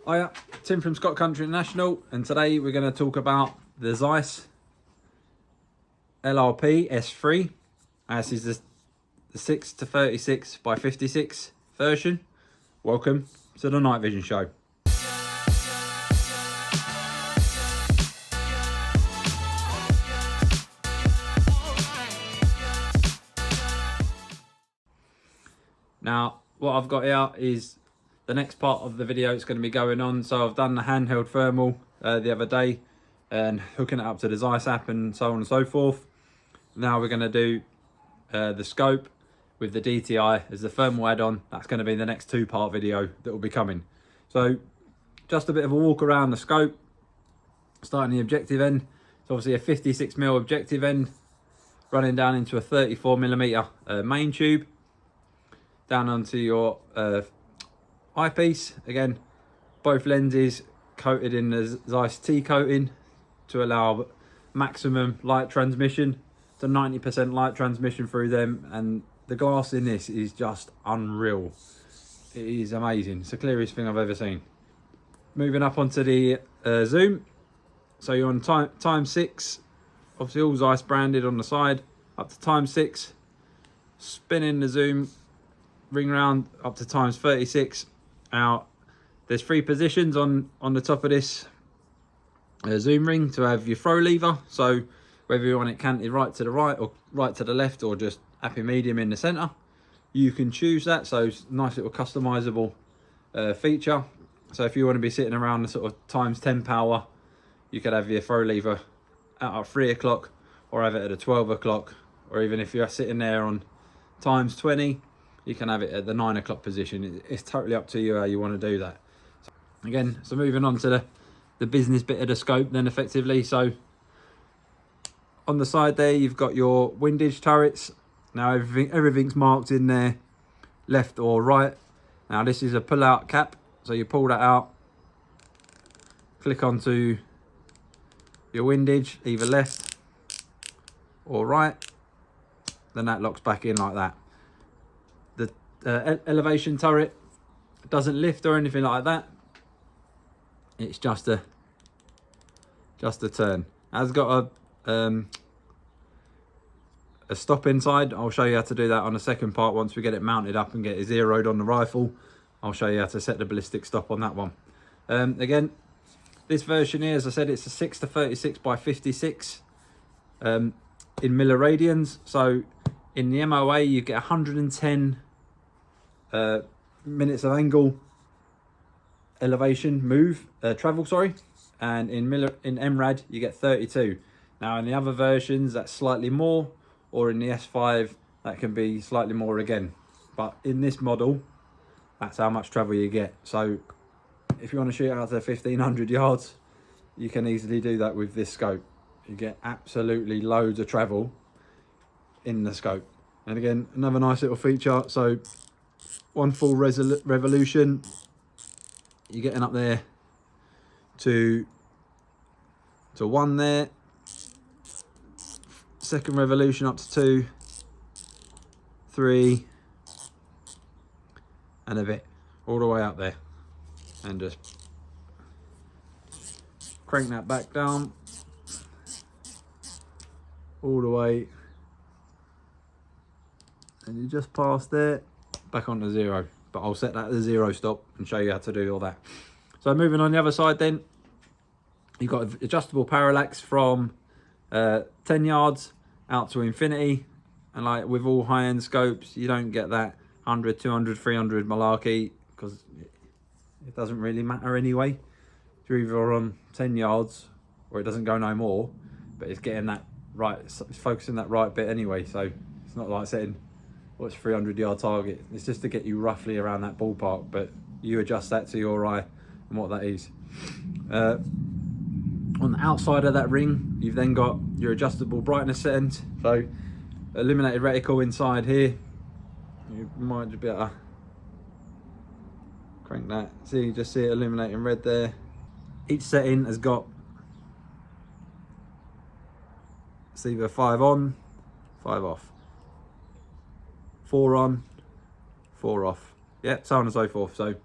Hiya, Tim from Scott Country International, and today we're going to talk about the Zeiss LRP S3. This is the 6 to 36 by 56 version. Welcome to the night vision show. Now, what I've got here is the next part of the video it's going to be going on. So I've done the handheld thermal the other day and hooking it up to the Zeiss app and so on and so forth. Now we're going to do the scope with the DTI as the thermal add-on. That's going to be the next two-part video that will be coming. So just a bit of a walk around the scope, starting the objective end. It's obviously a 56mm objective end running down into a 34mm main tube, down onto your eyepiece. Again, both lenses coated in the Zeiss T coating to allow maximum light transmission, to 90% light transmission through them, and the glass in this is just unreal. It is amazing. It's the clearest thing I've ever seen. Moving up onto the zoom, so you're on ×6, obviously all Zeiss branded on the side, up to ×6, spinning the zoom ring round up to ×36. Now there's three positions on the top of this zoom ring to have your throw lever, so whether you want it canted right to the right or right to the left or just happy medium in the center, you can choose that. So it's a nice little customizable feature. So if you want to be sitting around the sort of ×10 power, you could have your throw lever out at 3 o'clock or have it at a 12 o'clock, or even if you're sitting there on ×20, you can have it at the 9 o'clock position. It's totally up to you how you want to do that. Again, so moving on to the business bit of the scope then effectively. So on the side there, you've got your windage turrets. Now everything's marked in there, left or right. Now this is a pull out cap. So you pull that out, click onto your windage, either left or right. Then that locks back in like that. The elevation turret doesn't lift or anything like that. It's just a turn. It has got a stop inside. I'll show you how to do that on the second part once we get it mounted up and get it zeroed on the rifle. I'll show you how to set the ballistic stop on that one. Again, this version here, as I said, it's a 6 to 36 by 56 in milliradians. So in the MOA you get 110 minutes of angle elevation travel, sorry, and in MRAD you get 32. Now in the other versions that's slightly more, or in the S5 that can be slightly more again, but in this model that's how much travel you get. So if you want to shoot out to 1500 yards, you can easily do that with this scope. You get absolutely loads of travel in the scope. And again, another nice little feature, so one full revolution, you're getting up there to 1 there, second revolution up to 2, 3, and a bit, all the way up there, and just crank that back down all the way, and you just pass there, back onto 0. But I'll set that as 0 stop and show you how to do all that. So moving on the other side then, you've got adjustable parallax from 10 yards out to infinity, and like with all high-end scopes you don't get that 100, 200, 300 malarkey, because it doesn't really matter anyway. You're either on 10 yards or it doesn't go no more, but it's getting that right, it's focusing that right bit anyway. So it's not like setting what's 300-yard target. It's just to get you roughly around that ballpark, but you adjust that to your eye and what that is. On the outside of that ring, you've then got your adjustable brightness settings. So illuminated reticle inside here. You might just be able to crank that. See, you just see it illuminating red there. Each setting has got, it's either 5 on, 5 off, 4 on, 4 off. Yeah, so on and so forth. So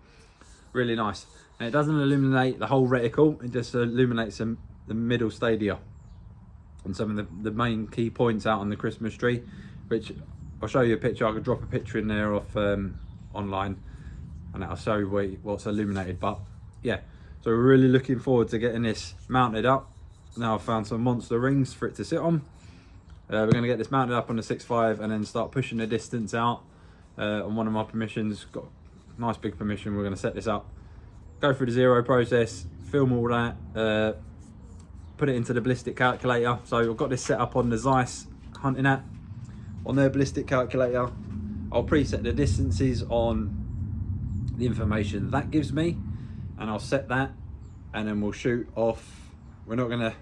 really nice. And it doesn't illuminate the whole reticle, it just illuminates the middle stadia and some of the main key points out on the Christmas tree, which I'll show you a picture. I could drop a picture in there off online and I'll show you what's illuminated. But yeah, so we're really looking forward to getting this mounted up. Now I've found some monster rings for it to sit on. We're going to get this mounted up on the 6.5 and then start pushing the distance out on one of my permissions. Got a nice big permission. We're going to set this up, go through the zero process, film all that, put it into the ballistic calculator. So I've got this set up on the Zeiss hunting app. On their ballistic calculator, I'll preset the distances on the information that gives me, and I'll set that, and then we'll shoot off. We're not going to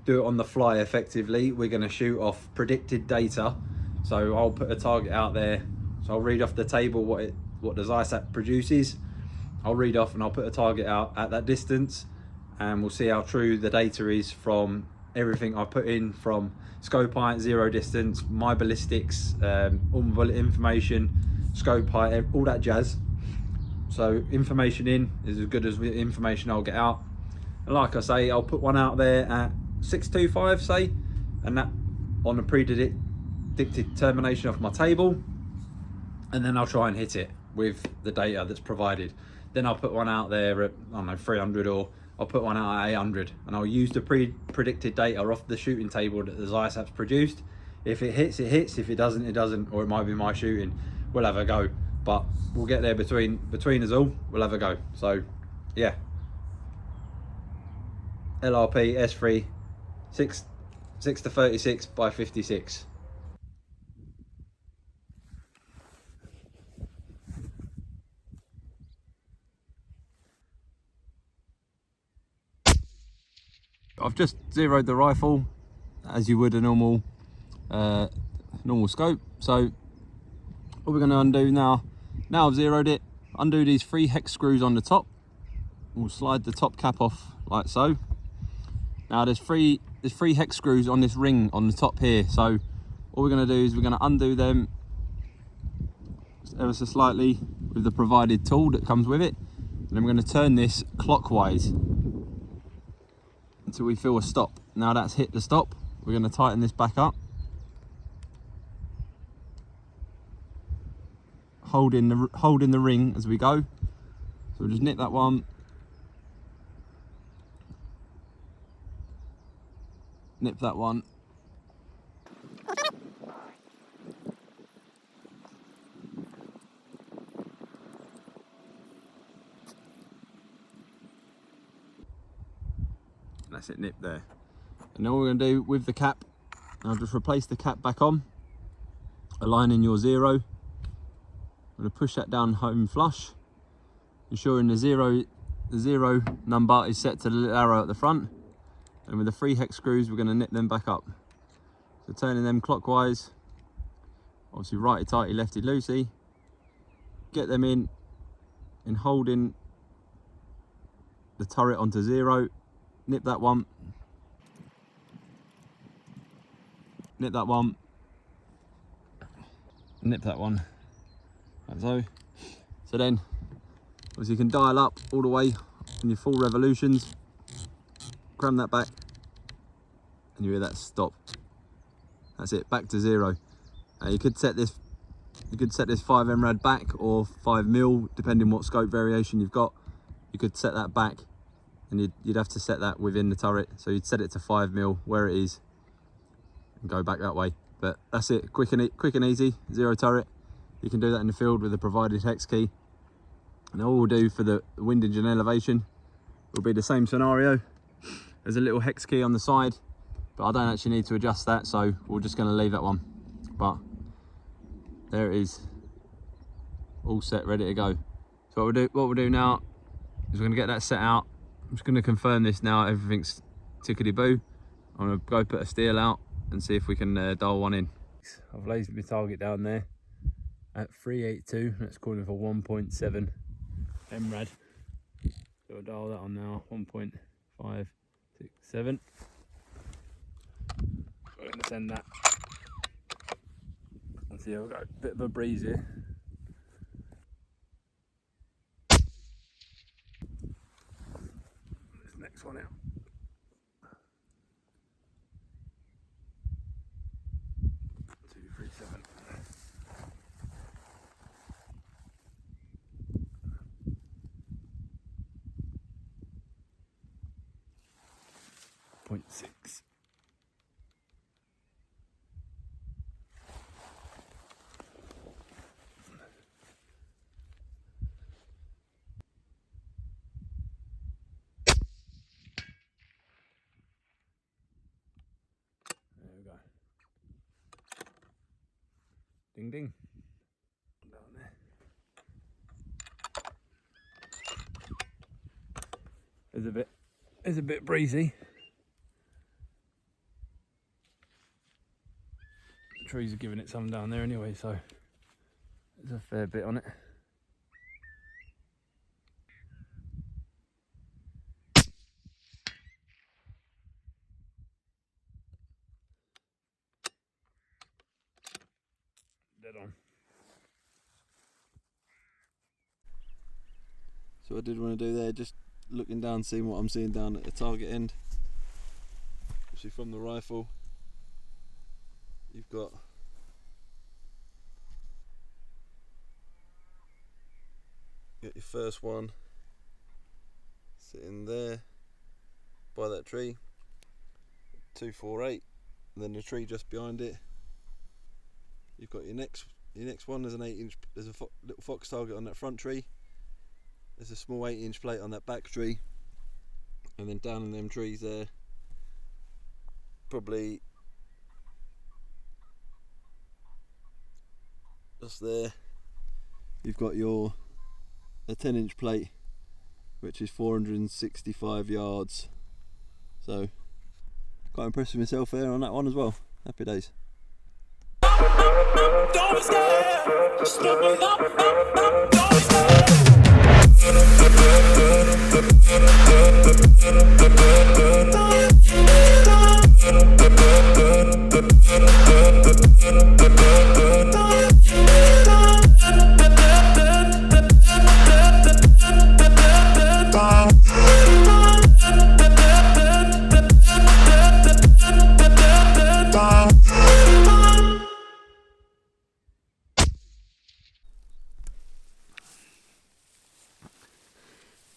do it on the fly effectively. We're going to shoot off predicted data. So I'll put a target out there. So I'll read off the table what the Zeiss app produces. I'll read off and I'll put a target out at that distance, and we'll see how true the data is from everything I put in, from scope height, zero distance, my ballistics, all my bullet information, scope height, all that jazz. So information in is as good as the information I'll get out. And like I say, I'll put one out there at 625, say, and that on a predicted termination of my table, and then I'll try and hit it with the data that's provided. Then I'll put one out there at, I don't know, 300, or I'll put one out at 800, and I'll use the predicted data off the shooting table that the Zeiss app's produced. If it hits, it hits. If it doesn't, it doesn't. Or it might be my shooting. We'll have a go, but we'll get there between us all. We'll have a go. So yeah, LRP S3 6 to 36 by 56. I've just zeroed the rifle as you would a normal scope. So what we're going to undo now I've zeroed it, undo these 3 hex screws on the top. We'll slide the top cap off like so. Now there's three hex screws on this ring on the top here. So all we're going to do is we're going to undo them ever so slightly with the provided tool that comes with it. And then we're going to turn this clockwise until we feel a stop. Now that's hit the stop, we're going to tighten this back up, holding the ring as we go. So we'll just nip that one, nip that one, that's it, nip there. And then what we're going to do with the cap, I'll just replace the cap back on, aligning your zero. I'm going to push that down home flush, ensuring the zero number is set to the little arrow at the front. And with the 3 hex screws, we're going to nip them back up. So turning them clockwise, obviously righty tighty, lefty loosey. Get them in and holding the turret onto 0. Nip that one, nip that one, nip that one, like so. So then, obviously you can dial up all the way in your full revolutions, cram that back, and you hear that stop. That's it, back to 0. You could set this 5 MRAD back or 5mm, depending what scope variation you've got. You could set that back, and you'd have to set that within the turret. So you'd set it to 5mm where it is and go back that way. But that's it, quick and easy, 0 turret. You can do that in the field with the provided hex key. And all we'll do for the windage and elevation will be the same scenario. There's a little hex key on the side, but I don't actually need to adjust that, so we're just going to leave that one. But there it is, all set, ready to go. So what we'll do now is we're going to get that set out. I'm just going to confirm this now, everything's tickety-boo. I'm going to go put a steel out and see if we can dial one in. I've laid my target down there at 382, that's calling for 1.7 MRAD. So I'll dial that on now, 1.567. I'm going to send that. See, I've got a bit of a breeze here. next one out. .6. There we go. Ding ding. Down there. It's a bit breezy. The trees are giving it some down there anyway, so there's a fair bit on it. Dead on. So I did want to do there, just looking down, seeing what I'm seeing down at the target end. Actually from the rifle, you've got your first one sitting there by that tree, 248, and then the tree just behind it. You've got your next one. There's an 8-inch. There's a little fox target on that front tree. There's a small 8-inch plate on that back tree, and then down in them trees there, probably just there, you've got a 10-inch plate, which is 465 yards. So quite impressed with myself there on that one as well. Happy days. Don't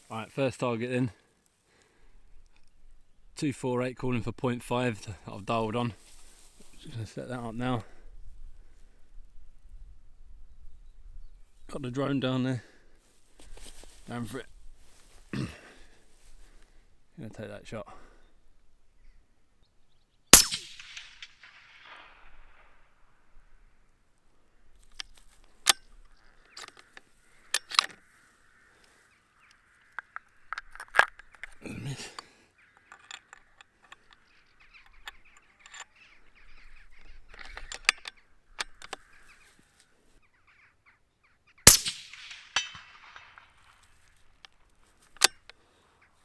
Right, first target then, 248 calling for 0.5 that I've dialed on. Just going to set that up now. Got the drone down there, going for it. Going to take that shot. Miss.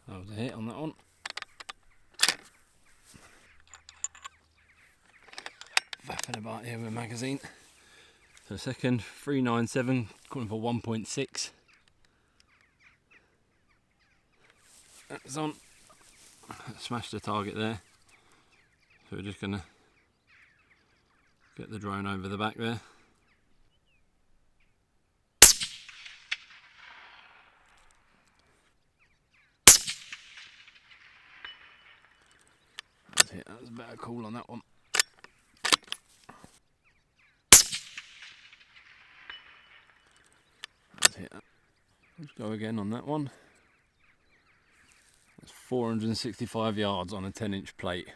That was a hit on that one. Faffing about here with a magazine. So second, 397, calling for 1.6. That's on. Smashed the target there. So we're just gonna get the drone over the back there. That's it. That was a better call on that one. That's it. Let's go again on that one. That's 465 yards on a 10-inch plate.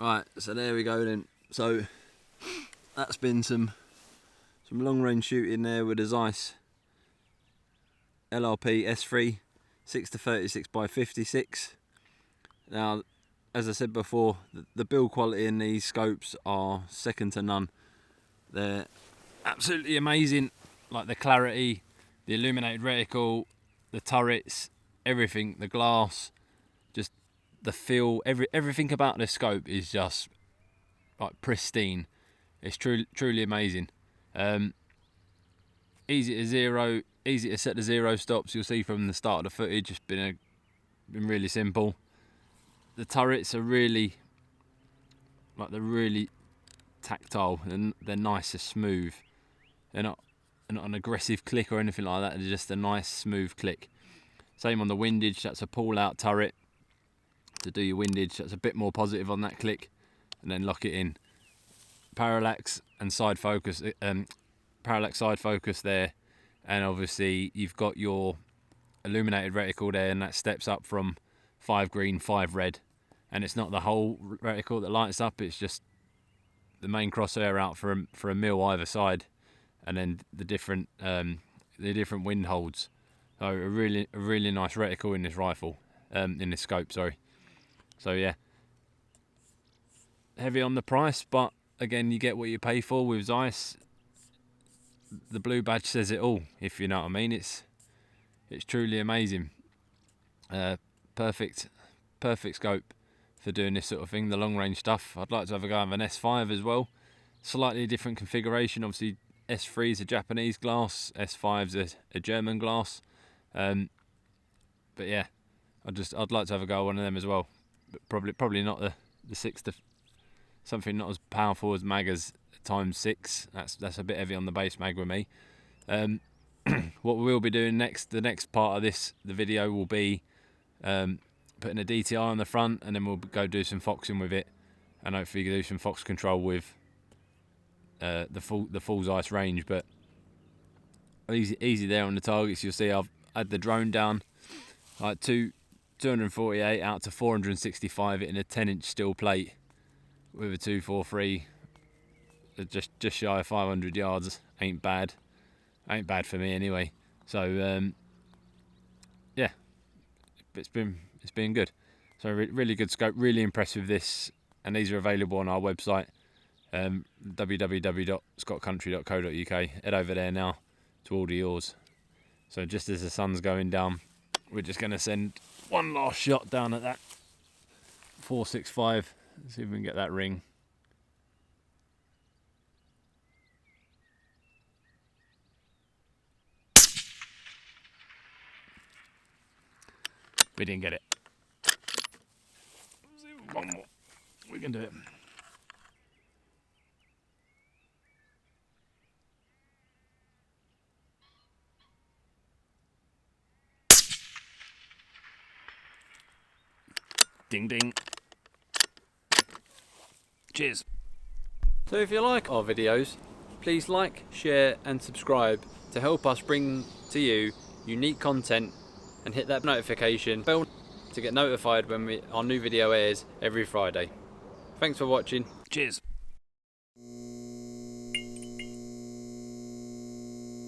Right, so there we go then. So that's been some long range shooting there with a Zeiss LRP S3 6-36 by 56. Now, as I said before, the build quality in these scopes are second to none. They're absolutely amazing, like the clarity, the illuminated reticle, the turrets, everything, the glass, just the feel, everything about this scope is just like pristine. It's truly amazing. Easy to set the zero stops. You'll see from the start of the footage, it's been really simple. The turrets are really tactile, and they're nice and smooth. They're not an aggressive click or anything like that. They're just a nice smooth click. Same on the windage. That's a pull out turret. To do your windage, that's a bit more positive on that click, and then lock it in. Parallax and side focus. Parallax side focus there, and obviously you've got your illuminated reticle there, and that steps up from 5 green, 5 red, and it's not the whole reticle that lights up. It's just the main crosshair out for a mil either side, and then the different wind holds. So a really nice reticle in this rifle, in this scope, sorry. So yeah, heavy on the price, but again, you get what you pay for with Zeiss. The blue badge says it all, if you know what I mean. It's truly amazing. Perfect scope for doing this sort of thing, the long range stuff. I'd like to have a go with an S5 as well. Slightly different configuration. Obviously, S3 is a Japanese glass, S5's a German glass. But yeah, I'd like to have a go at one of them as well. But probably not the 6 to something not as powerful as Maga's ×6. That's a bit heavy on the base mag with me. What we will be doing next, the next part of the video will be putting a DTI on the front, and then we'll go do some foxing with it, and hopefully do some fox control with the full Zeiss range. But easy there on the targets. You'll see I've had the drone down like 248 out to 465 in a 10-inch steel plate with a 243. Just shy of 500 yards. Ain't bad for me anyway. So yeah, it's been good. So really good scope. Really impressed with this, and these are available on our website, www.scottcountry.co.uk. Head over there now to order yours. So just as the sun's going down, we're just going to send one last shot down at that 465. Let's see if we can get that ring. We didn't get it. One more. We can do it. Ding ding. Cheers. So if you like our videos, please like, share and subscribe to help us bring to you unique content, and hit that notification bell to get notified when our new video airs every Friday. Thanks for watching. Cheers.